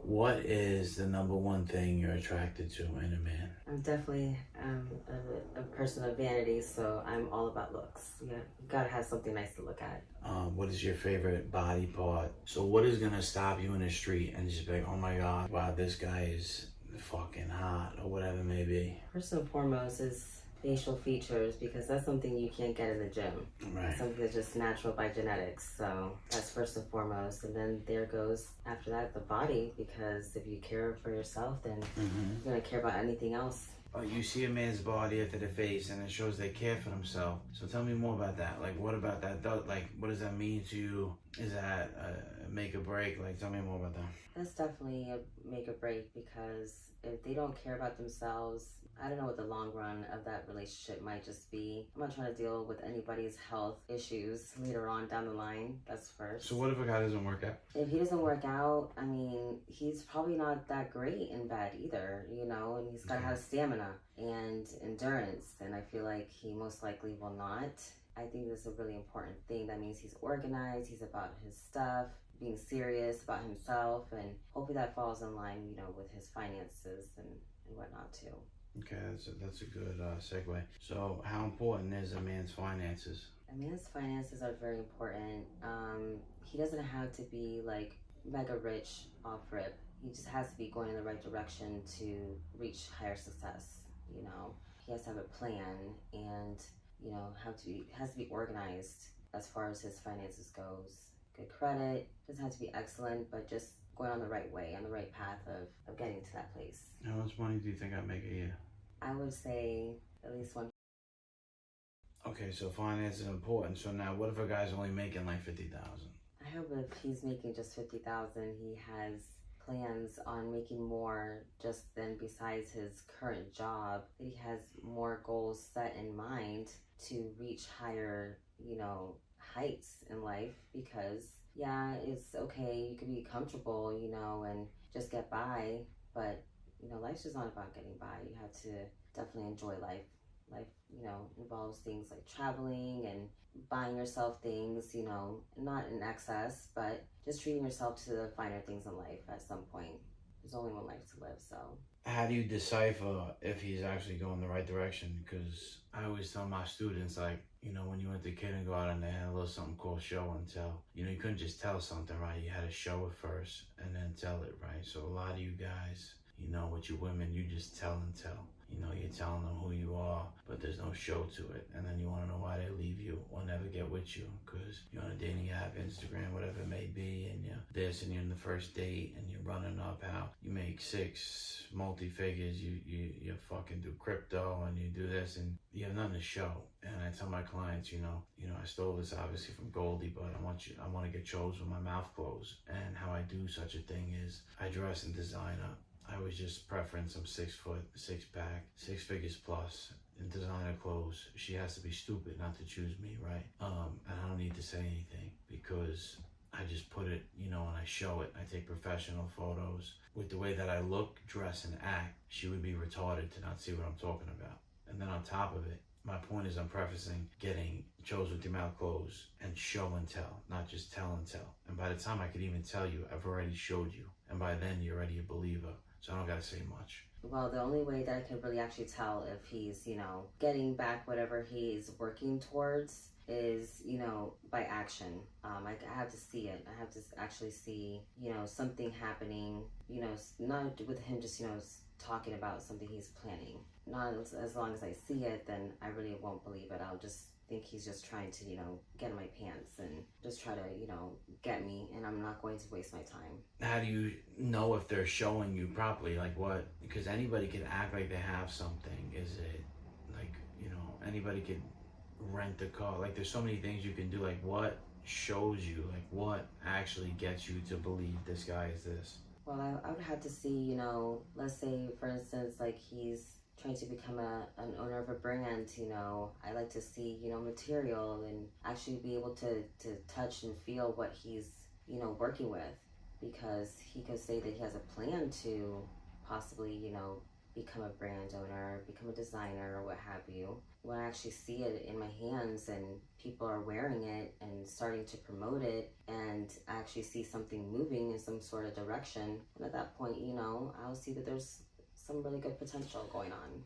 What is the number one thing you're attracted to in a man? I'm definitely a person of vanity, so I'm all about looks. Yeah, you gotta have something nice to look at. What is your favorite body part? So what is gonna stop you in the street and just be like, oh my God, wow, this guy is fucking hot or whatever it may be? First and foremost is facial features because that's something you can't get in the gym. Right. Something that's just natural by genetics. So that's first and foremost. And then there goes after that the body because if you care for yourself, then you're gonna care about anything else. Oh, you see a man's body after the face and it shows they care for themselves. So tell me more about that. Like, what about that? Like, what does that mean to you? Is that a make or break? Like, tell me more about that. That's definitely a make or break because if they don't care about themselves, I don't know what the long run of that relationship might just be. I'm not trying to deal with anybody's health issues later on down the line. That's first. So what if a guy doesn't work out? If he doesn't work out, I mean, he's probably not that great in bed either, you know, and he's got to have stamina and endurance. And I feel like he most likely will not. I think this is a really important thing. That means he's organized, he's about his stuff, being serious about himself, and hopefully that falls in line, you know, with his finances and whatnot too. Okay, that's a good segue. So how important is a man's finances? A man's finances are very important. He doesn't have to be like mega rich off rip. He just has to be going in the right direction to reach higher success. You know, he has to have a plan and has to be organized as far as his finances goes. Good credit doesn't have to be excellent, but just going on the right way, on the right path of getting to that place. How much money do you think I make a year? I would say at least one. Okay, so finance is important. So now, what if a guy's only making like 50,000? I hope if he's making just 50,000, he has plans on making more just than besides his current job. That he has more goals set in mind to reach higher, you know, heights in life. Because yeah, it's okay. You can be comfortable, you know, and just get by, but you know, life's just not about getting by. You have to definitely enjoy life. Life, you know, involves things like traveling and buying yourself things, you know, not in excess, but just treating yourself to the finer things in life at some point. There's only one life to live, so. How do you decipher if he's actually going the right direction? Because I always tell my students, like, you know, when you went to kindergarten, they had a little something called show and tell. You know, you couldn't just tell something, right? You had to show it first and then tell it, right? So a lot of you guys, you know, with your women, you just tell and tell. You know, you're telling them who you are, but there's no show to it. And then you want to know why they leave you or never get with you. Because you're on a dating app, Instagram, whatever it may be, and you're this and you're in the first date and you're running up how you make six multi-figures, you fucking do crypto and you do this and you have nothing to show. And I tell my clients, you know, I stole this obviously from Goldie, but I want to get chose with my mouth closed. And how I do such a thing is I dress in designer. I always just preference some 6 foot, 6-pack, 6 figures plus in designer clothes. She has to be stupid not to choose me, right? And I don't need to say anything because I just put it, you know, and I show it. I take professional photos. With the way that I look, dress, and act, she would be retarded to not see what I'm talking about. And then on top of it, my point is I'm prefacing getting chose with your mouth closed and show and tell, not just tell and tell. And by the time I could even tell you, I've already showed you. And by then, you're already a believer. So I don't gotta say much. Well, the only way that I can really actually tell if he's, you know, getting back whatever he's working towards is, you know, by action. I have to see it. I have to actually see, you know, something happening, you know, not with him just, you know, talking about something he's planning. Not as long as I see it, then I really won't believe it. I'll just think he's just trying to, you know, get in my pants and just try to, you know, get me, and I'm not going to waste my time. How do you know if they're showing you properly? Like what? Because anybody can act like they have something. Is it like, you know, anybody could rent a car? Like there's so many things you can do. Like what shows you? Like what actually gets you to believe this guy is this? Well, I would have to see, you know, let's say, for instance, like he's trying to become an owner of a brand, you know, I like to see, you know, material and actually be able to touch and feel what he's, you know, working with, because he could say that he has a plan to possibly, you know, become a brand owner, become a designer, or what have you. When I actually see it in my hands and people are wearing it and starting to promote it, and I actually see something moving in some sort of direction, and at that point, I'll see that there's some really good potential going on.